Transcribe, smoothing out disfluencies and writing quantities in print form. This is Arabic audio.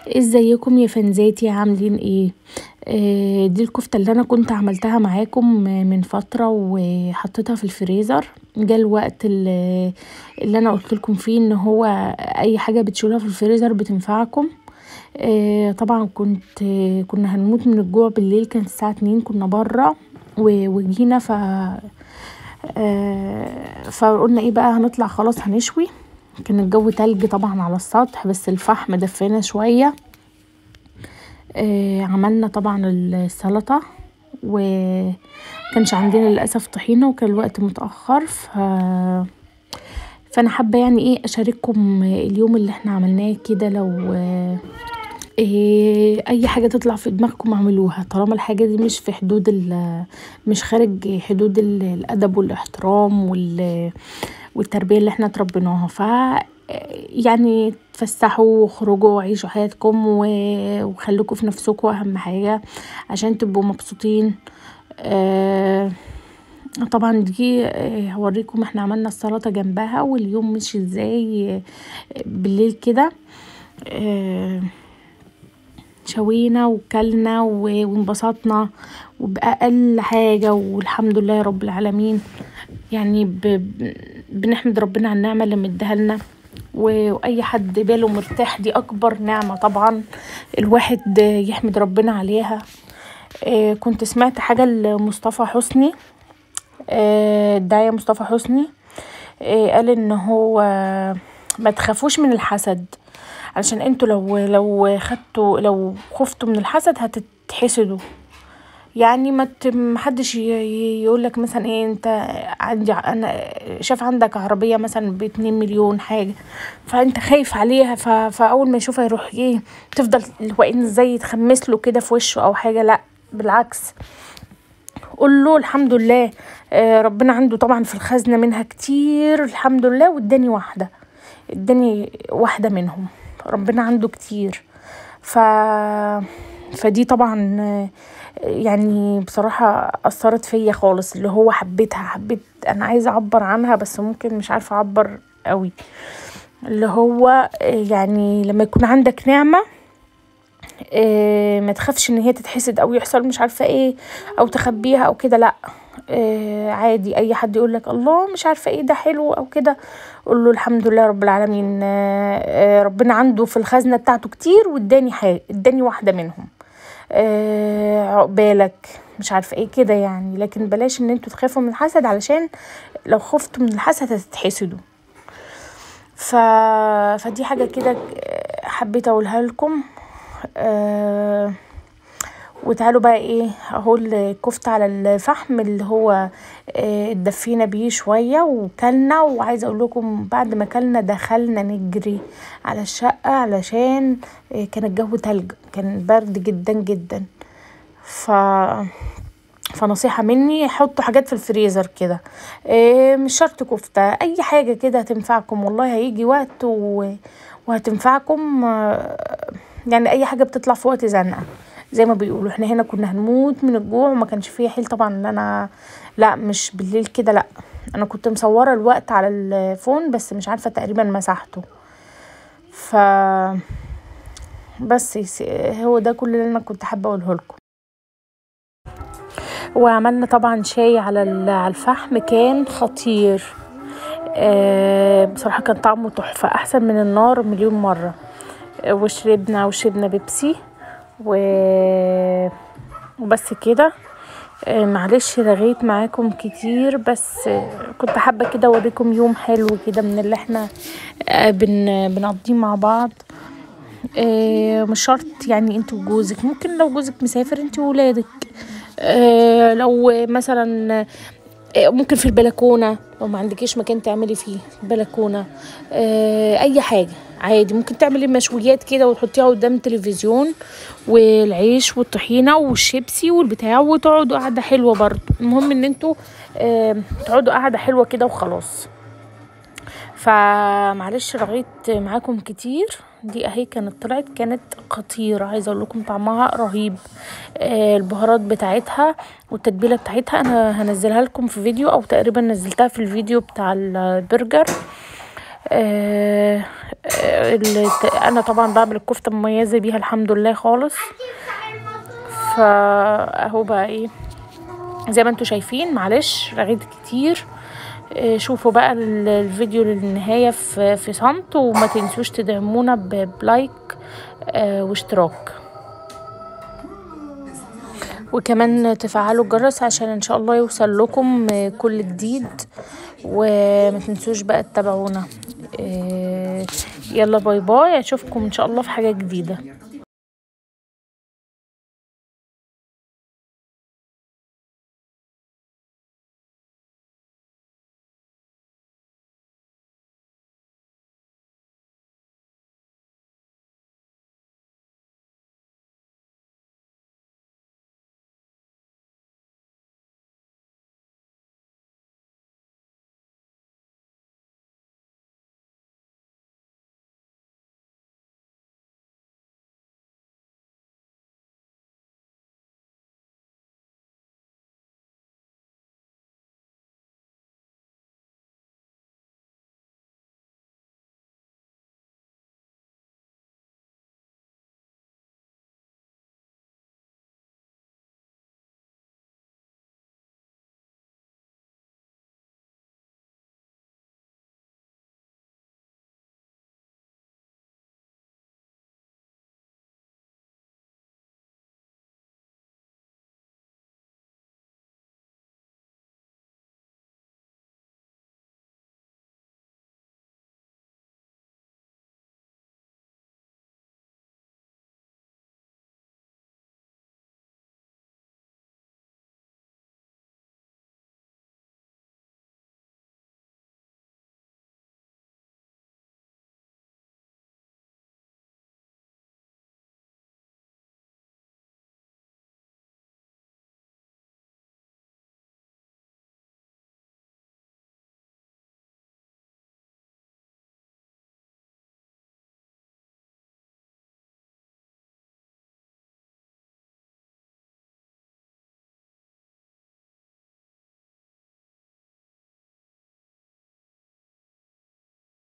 ازيكم يا فنزاتي؟ عاملين ايه؟ دي الكفتة اللي انا كنت عملتها معاكم من فترة وحطيتها في الفريزر. جاء الوقت اللي انا قلت لكم فيه ان هو اي حاجة بتشيلوها في الفريزر بتنفعكم. طبعا كنا هنموت من الجوع بالليل، كان الساعة 2 كنا برا وجينا فقلنا ايه بقى، هنطلع خلاص هنشوي. كان الجو تلج طبعا على السطح، بس الفحم دفينا شوية. عملنا طبعا السلطة، وكانش عندنا للأسف طحينة وكان الوقت متأخر. فأنا حابة يعني ايه أشارككم اليوم اللي احنا عملناه كده. لو اي حاجة تطلع في دماغكم اعملوها، طالما الحاجة دي مش في حدود مش خارج حدود الأدب والاحترام والتربية اللي احنا تربيناها. يعني تفسحوا وخرجوا وعيشوا حياتكم وخليكوا في نفسكم اهم حاجة عشان تبقوا مبسوطين. طبعا دي هوريكم احنا عملنا السلطة جنبها واليوم مشي ازاي. بالليل كده شوينا وكلنا وانبسطنا وبأقل حاجة، والحمد لله رب العالمين. يعني بنحمد ربنا على النعمة اللي مديها لنا، واي حد باله مرتاح دي اكبر نعمة طبعا الواحد يحمد ربنا عليها. كنت سمعت حاجة لمصطفى حسني، الداعية مصطفى حسني، قال ان هو ما تخافوش من الحسد، علشان انتوا لو خفتوا من الحسد هتتحسدوا. يعني محدش يقولك مثلا ايه، انت انا شاف عندك عربية مثلا ب2 مليون حاجة، فانت خايف عليها، فاول ما يشوفها يروح ايه، تفضل الوقين ازاي تخمس له كده في وشه او حاجة. لا بالعكس، قول له الحمد لله. ربنا عنده طبعا في الخزنة منها كتير الحمد لله، واداني واحدة منهم. ربنا عنده كتير. فدي طبعا يعني بصراحة أثرت فيا خالص، اللي هو حبيت أنا عايزة أعبر عنها بس ممكن مش عارفة أعبر قوي. اللي هو يعني لما يكون عندك نعمة ما تخافش ان هي تتحسد او يحصل مش عارفة ايه او تخبيها او كده. لا، عادي اي حد يقولك الله مش عارفة ايه ده حلو او كده، قول له الحمد لله رب العالمين. ربنا عنده في الخزنة بتاعته كتير اداني واحدة منهم. عقبالك مش عارفة ايه كده يعني. لكن بلاش ان انتوا تخافوا من الحسد، علشان لو خفتوا من الحسد هتتحسدوا. فدي حاجة كده حبيت اقولها لكم. وتعالوا بقى ايه، اهو الكفتة على الفحم اللي هو اتدفينا بيه شوية وكلنا. وعايزة اقول لكم بعد ما كلنا دخلنا نجري على الشقة، علشان كان الجو تلج، كان برد جدا جدا. فنصيحة مني، حطوا حاجات في الفريزر كده، مش شرط كفتة، اي حاجة كده هتنفعكم والله. هيجي وقت وهتنفعكم. يعني اي حاجة بتطلع في وقت زنقة زي ما بيقولوا. احنا هنا كنا هنموت من الجوع وما كانش فيه حيل طبعا ان انا، لا مش بالليل كده، لا انا كنت مصورة الوقت على الفون بس مش عارفة تقريبا مسحته. بس هو ده كل اللي انا كنت حابة اقوله لكم. وعملنا طبعا شاي على الفحم، كان خطير. بصراحة كان طعمه تحفة، احسن من النار مليون مرة. وشربنا بيبسي وبس كده. معلش رغيت معاكم كتير، بس كنت حابة كده اوريكم يوم حلو كده من اللي احنا بنقضيه مع بعض. مش شرط يعني انت وجوزك، ممكن لو جوزك مسافر انت وولادك. لو مثلا ممكن في البلكونة، لو ما عندكيش مكان تعملي فيه البلكونة. اي حاجة عادي، ممكن تعملي مشويات كده وتحطيها قدام التلفزيون، والعيش والطحينة والشيبسي والبتاع، وتقعدوا قعدة حلوة برضو. المهم ان انتوا تقعدوا قعدة حلوة كده وخلاص. فمعلش رغيت معاكم كتير. دي اهي كانت خطيرة، عايزة اقول لكم طعمها رهيب. البهارات بتاعتها والتتبيلة بتاعتها انا هنزلها لكم في فيديو، او تقريبا نزلتها في الفيديو بتاع البرجر. انا طبعا بعمل الكفتة مميزة بيها الحمد لله خالص. فاهو بقى ايه زي ما انتوا شايفين، معلش رغيت كتير. شوفوا بقى الفيديو للنهاية في صمت، وما تنسوش تدعمونا بلايك واشتراك، وكمان تفعلوا الجرس عشان ان شاء الله يوصل لكم كل جديد. وما تنسوش بقى تتابعونا. يلا باي باي، اشوفكم ان شاء الله في حاجة جديدة.